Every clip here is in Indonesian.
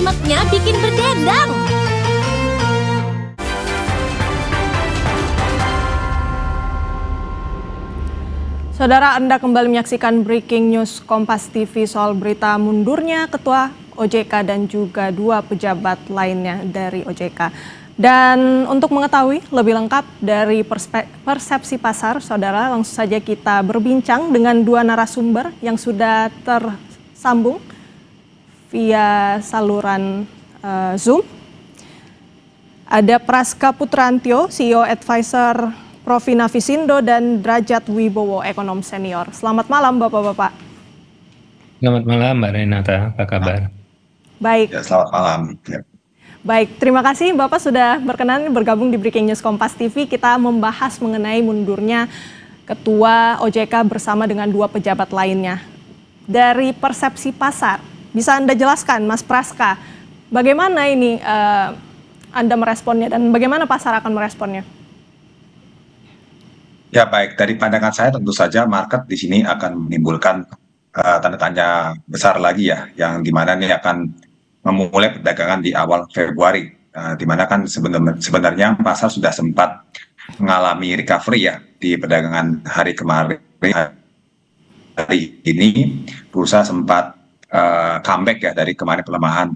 lemaknya bikin berdendang. Saudara, Anda kembali menyaksikan Breaking News Kompas TV soal berita mundurnya Ketua OJK dan juga 2 pejabat lainnya dari OJK. Dan untuk mengetahui lebih lengkap dari persepsi pasar, saudara, langsung saja kita berbincang dengan 2 narasumber yang sudah tersambung via saluran Zoom. Ada Praska Putrantio, CEO Advisor Provina Visindo, dan Drajat Wibowo, ekonom senior. Selamat malam Bapak-Bapak. Selamat malam Mbak Renata, apa kabar? Baik. Ya, selamat malam. Ya. Baik, terima kasih Bapak sudah berkenan bergabung di Breaking News Kompas TV. Kita membahas mengenai mundurnya Ketua OJK bersama dengan 2 pejabat lainnya. Dari persepsi pasar, bisa Anda jelaskan Mas Praska, bagaimana ini Anda meresponnya dan bagaimana pasar akan meresponnya? Ya baik, dari pandangan saya tentu saja market di sini akan menimbulkan tanda tanya besar lagi ya, yang dimana ini akan memulai perdagangan di awal Februari, di mana kan sebenarnya pasar sudah sempat mengalami recovery ya di perdagangan hari kemarin. Hari ini bursa sempat comeback ya dari kemarin pelemahan,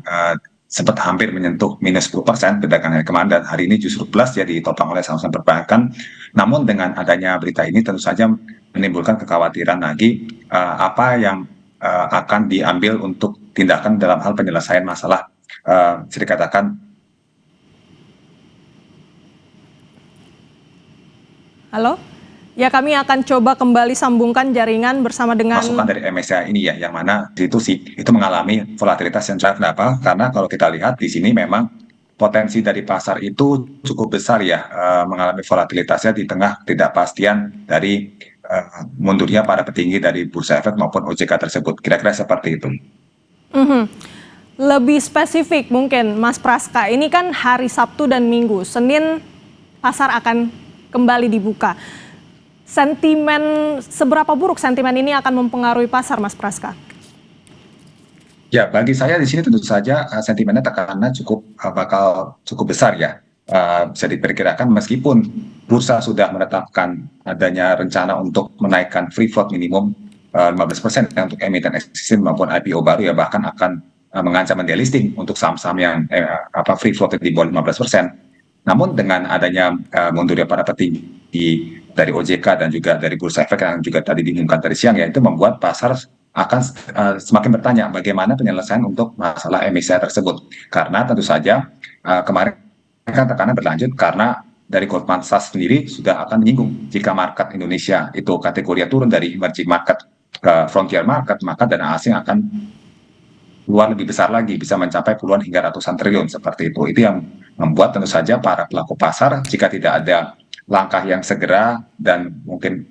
sempat hampir menyentuh minus 10% perdagangan hari kemarin, dan hari ini justru plus ya ditopang oleh saham-saham perbankan. Namun dengan adanya berita ini tentu saja menimbulkan kekhawatiran lagi apa yang akan diambil untuk tindakan dalam hal penyelesaian masalah bisa dikatakan. Halo? Ya, kami akan coba kembali sambungkan jaringan bersama dengan masukan dari MSCI ini ya, yang mana itu mengalami volatilitas yang cukup. Kenapa? Karena kalau kita lihat di sini memang potensi dari pasar itu cukup besar ya, mengalami volatilitasnya di tengah ketidakpastian dari mundurnya para petinggi dari Bursa Efek maupun OJK tersebut. Kira-kira seperti itu. Lebih spesifik mungkin Mas Praska, ini kan hari Sabtu dan Minggu, Senin pasar akan kembali dibuka. Sentimen, seberapa buruk sentimen ini akan mempengaruhi pasar, Mas Praska? Ya, bagi saya di sini tentu saja sentimennya tekanannya bakal cukup besar ya. Bisa diperkirakan meskipun bursa sudah menetapkan adanya rencana untuk menaikkan free float minimum 15% untuk emiten existing maupun IPO baru ya, bahkan akan mengancam delisting untuk saham-saham yang free float di bawah 15%. Namun dengan adanya mundurnya para petinggi dari OJK dan juga dari Bursa Efek yang juga tadi diumumkan tadi siang ya, itu membuat pasar akan semakin bertanya bagaimana penyelesaian untuk masalah MSCI tersebut. Karena tentu saja kemarin kan tekanan berlanjut karena dari Goldman Sachs sendiri sudah akan menyinggung jika market Indonesia itu kategori turun dari emerging market ke frontier market, maka dana asing akan keluar lebih besar lagi, bisa mencapai puluhan hingga ratusan triliun seperti itu. Itu yang membuat tentu saja para pelaku pasar, jika tidak ada langkah yang segera dan mungkin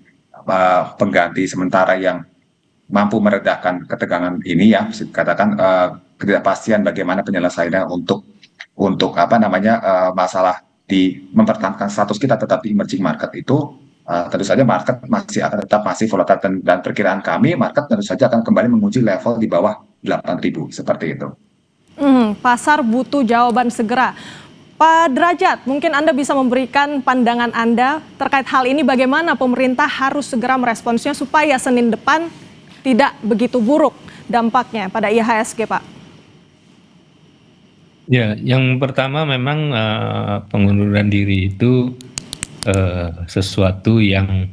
pengganti sementara yang mampu meredakan ketegangan ini ya, bisa dikatakan ketidakpastian bagaimana penyelesaiannya untuk masalah di mempertahankan status kita tetap di emerging market itu, tentu saja market masih volatile, dan perkiraan kami market tentu saja akan kembali menguji level di bawah 8.000 seperti itu. Pasar butuh jawaban segera. Pak Drajat, mungkin Anda bisa memberikan pandangan Anda terkait hal ini, bagaimana pemerintah harus segera meresponsnya supaya Senin depan tidak begitu buruk dampaknya pada IHSG, Pak? Ya, yang pertama memang pengunduran diri itu sesuatu yang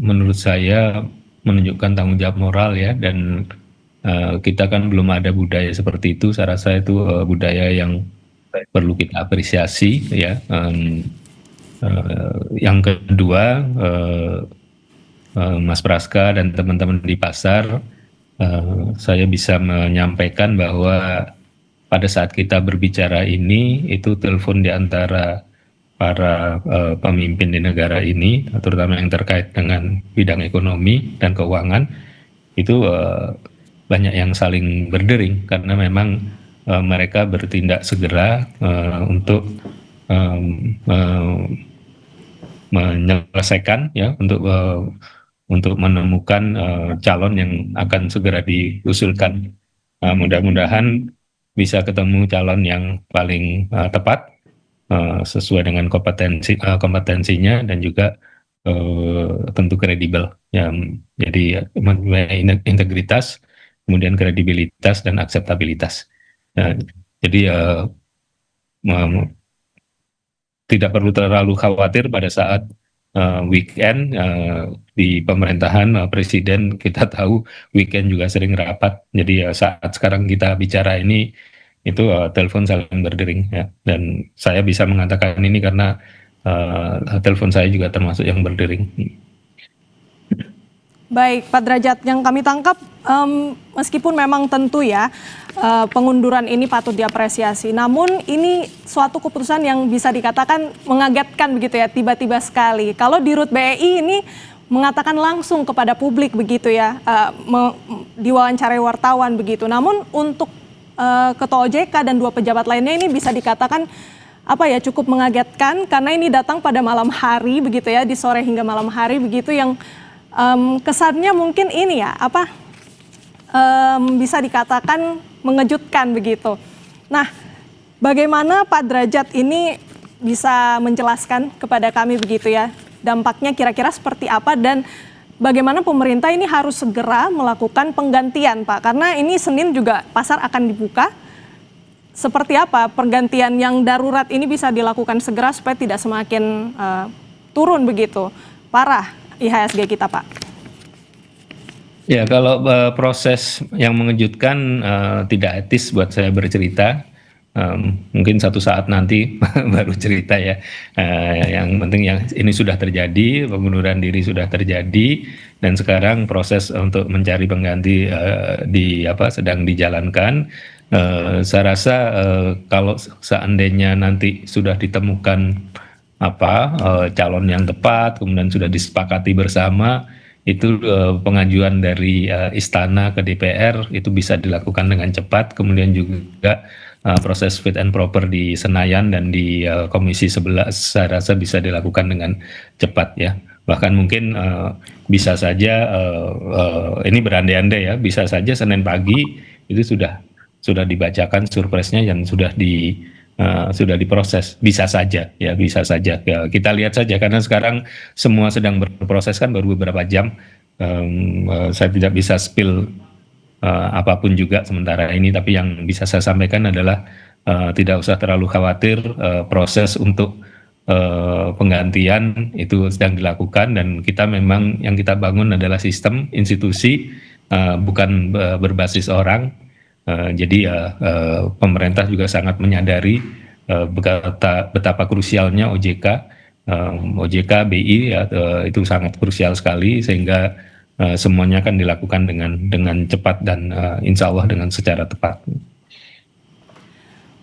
menurut saya menunjukkan tanggung jawab moral ya, dan kita kan belum ada budaya seperti itu. Saya rasa itu budaya yang perlu kita apresiasi ya. Yang kedua, Mas Praska dan teman-teman di pasar, saya bisa menyampaikan bahwa pada saat kita berbicara ini, itu telepon di antara para pemimpin di negara ini, terutama yang terkait dengan bidang ekonomi dan keuangan, itu banyak yang saling berdering karena memang mereka bertindak segera untuk menyelesaikan ya, untuk menemukan calon yang akan segera diusulkan. Mudah-mudahan bisa ketemu calon yang paling tepat sesuai dengan kompetensinya dan juga tentu kredibel. Ya, jadi integritas, kemudian kredibilitas dan akseptabilitas. Jadi tidak perlu terlalu khawatir pada saat weekend di pemerintahan presiden, kita tahu weekend juga sering rapat. Jadi saat sekarang kita bicara ini itu telepon saling berdering ya. Dan saya bisa mengatakan ini karena telepon saya juga termasuk yang berdering. Baik, Pak Derajat, yang kami tangkap meskipun memang tentu ya pengunduran ini patut diapresiasi, namun ini suatu keputusan yang bisa dikatakan mengagetkan begitu ya, tiba-tiba sekali. Kalau di Rut BEI ini mengatakan langsung kepada publik begitu ya, diwawancarai wartawan begitu. Namun untuk Ketua OJK dan 2 pejabat lainnya ini bisa dikatakan cukup mengagetkan karena ini datang pada malam hari begitu ya, di sore hingga malam hari begitu, yang kesannya mungkin ini ya bisa dikatakan mengejutkan begitu. Nah, bagaimana Pak Derajat ini bisa menjelaskan kepada kami begitu ya, dampaknya kira-kira seperti apa dan bagaimana pemerintah ini harus segera melakukan penggantian, Pak? Karena ini Senin juga pasar akan dibuka. Seperti apa pergantian yang darurat ini bisa dilakukan segera supaya tidak semakin turun begitu parah IHSG kita, Pak? Ya, kalau proses yang mengejutkan tidak etis buat saya bercerita. Mungkin satu saat nanti baru cerita ya. Yang penting yang ini sudah terjadi, pengunduran diri sudah terjadi, dan sekarang proses untuk mencari pengganti sedang dijalankan. Saya rasa kalau seandainya nanti sudah ditemukan calon yang tepat, kemudian sudah disepakati bersama, itu pengajuan dari istana ke DPR itu bisa dilakukan dengan cepat, kemudian juga proses fit and proper di Senayan dan di Komisi 11 saya rasa bisa dilakukan dengan cepat ya. Bahkan mungkin bisa saja ini berandai-andai ya, bisa saja Senin pagi itu sudah dibacakan surpresnya dan sudah diproses, bisa saja ya, bisa saja ya, kita lihat saja karena sekarang semua sedang berproses kan, baru beberapa jam. Saya tidak bisa spill apapun juga sementara ini, tapi yang bisa saya sampaikan adalah tidak usah terlalu khawatir, proses untuk penggantian itu sedang dilakukan dan kita memang yang kita bangun adalah sistem institusi, bukan berbasis orang. Jadi pemerintah juga sangat menyadari betapa krusialnya OJK, BI itu sangat krusial sekali, sehingga semuanya akan dilakukan dengan cepat dan insya Allah dengan secara tepat.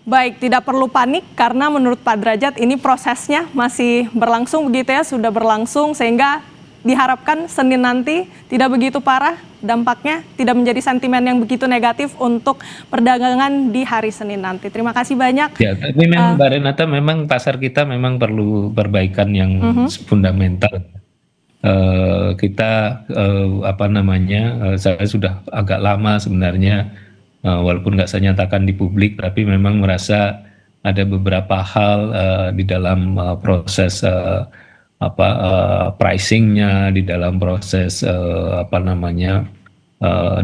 Baik, tidak perlu panik karena menurut Pak Derajat ini prosesnya masih berlangsung begitu ya, sudah berlangsung, sehingga diharapkan Senin nanti tidak begitu parah dampaknya, tidak menjadi sentimen yang begitu negatif untuk perdagangan di hari Senin nanti. Terima kasih banyak. Ya, tapi memang Mbak Renata, memang pasar kita memang perlu perbaikan yang fundamental. Kita saya sudah agak lama sebenarnya, walaupun nggak saya nyatakan di publik, tapi memang merasa ada beberapa hal di dalam proses pricingnya, di dalam proses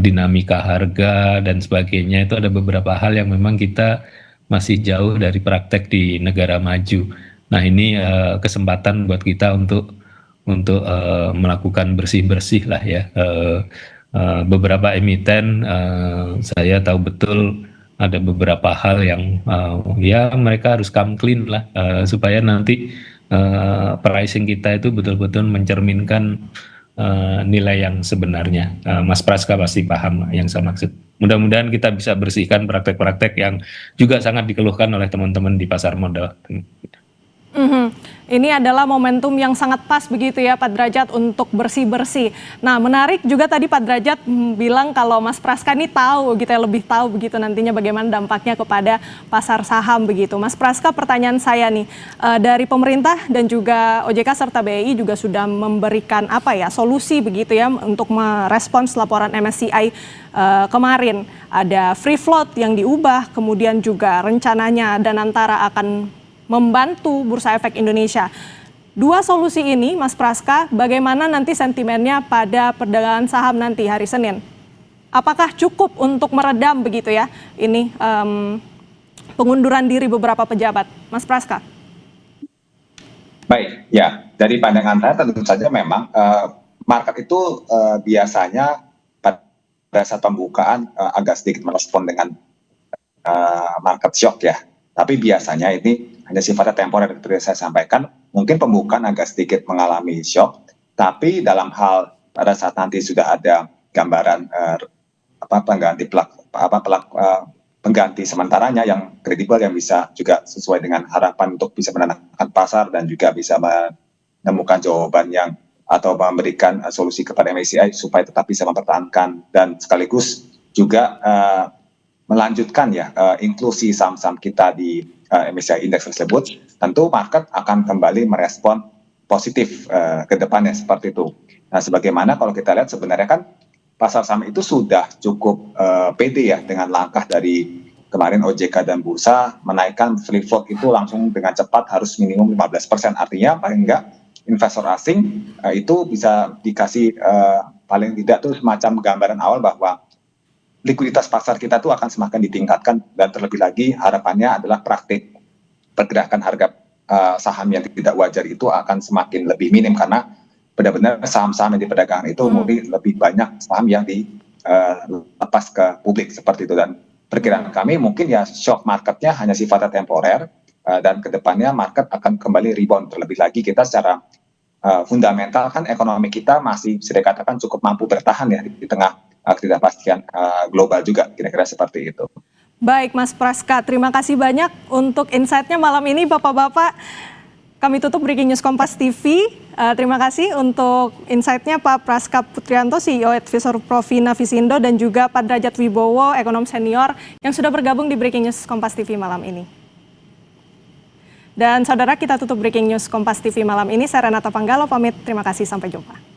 dinamika harga dan sebagainya, itu ada beberapa hal yang memang kita masih jauh dari praktek di negara maju. Nah, ini kesempatan buat kita untuk melakukan bersih-bersih lah ya. Beberapa emiten saya tahu betul ada beberapa hal yang mereka harus come clean lah, supaya nanti pricing kita itu betul-betul mencerminkan nilai yang sebenarnya. Mas Praska pasti paham yang saya maksud. Mudah-mudahan kita bisa bersihkan praktek-praktek yang juga sangat dikeluhkan oleh teman-teman di pasar modal. Ini adalah momentum yang sangat pas begitu ya Pak Derajat untuk bersih-bersih. Nah menarik juga tadi Pak Derajat bilang kalau Mas Praska ini tahu gitu ya, lebih tahu begitu nantinya bagaimana dampaknya kepada pasar saham begitu. Mas Praska, pertanyaan saya nih, dari pemerintah dan juga OJK serta BI juga sudah memberikan apa ya solusi begitu ya untuk merespons laporan MSCI kemarin. Ada free float yang diubah, kemudian juga rencananya Danantara akan membantu Bursa Efek Indonesia. Dua solusi ini, Mas Praska, bagaimana nanti sentimennya pada perdagangan saham nanti hari Senin? Apakah cukup untuk meredam begitu ya, ini pengunduran diri beberapa pejabat, Mas Praska? Baik, ya dari pandangan saya tentu saja memang market itu biasanya pada saat pembukaan agak sedikit merespon dengan market shock ya. Tapi biasanya ini hanya sifatnya temporer seperti saya sampaikan. Mungkin pembukaan agak sedikit mengalami shock, tapi dalam hal pada saat nanti sudah ada gambaran pengganti sementaranya yang kredibel yang bisa juga sesuai dengan harapan untuk bisa menenangkan pasar dan juga bisa menemukan jawaban yang atau memberikan solusi kepada MSCI supaya tetap bisa mempertahankan dan sekaligus juga melanjutkan ya inklusi saham-saham kita di MSCI Index tersebut, tentu market akan kembali merespon positif ke depannya seperti itu. Nah, sebagaimana kalau kita lihat sebenarnya kan pasar saham itu sudah cukup pede ya dengan langkah dari kemarin OJK dan Bursa menaikkan free float itu langsung dengan cepat harus minimum 15%. Artinya paling enggak investor asing itu bisa dikasih paling tidak tuh semacam gambaran awal bahwa likuiditas pasar kita tuh akan semakin ditingkatkan dan terlebih lagi harapannya adalah praktik pergerakan harga saham yang tidak wajar itu akan semakin lebih minim karena benar-benar saham-saham yang diperdagangkan itu mungkin lebih banyak saham yang dilepas ke publik seperti itu dan perkiraan kami mungkin ya shock marketnya hanya sifatnya temporer dan kedepannya market akan kembali rebound terlebih lagi kita secara fundamental kan ekonomi kita masih bisa dikatakan cukup mampu bertahan ya di tengah ketidakpastian global juga, kira-kira seperti itu. Baik Mas Praska, terima kasih banyak untuk insight-nya malam ini Bapak-Bapak. Kami tutup Breaking News Kompas TV. Terima kasih untuk insight-nya Pak Praska Putrianto, CEO Advisor Provina Visindo dan juga Pak Derajat Wibowo, ekonom senior yang sudah bergabung di Breaking News Kompas TV malam ini. Dan saudara, kita tutup Breaking News Kompas TV malam ini. Saya Renata Panggalo pamit, terima kasih, sampai jumpa.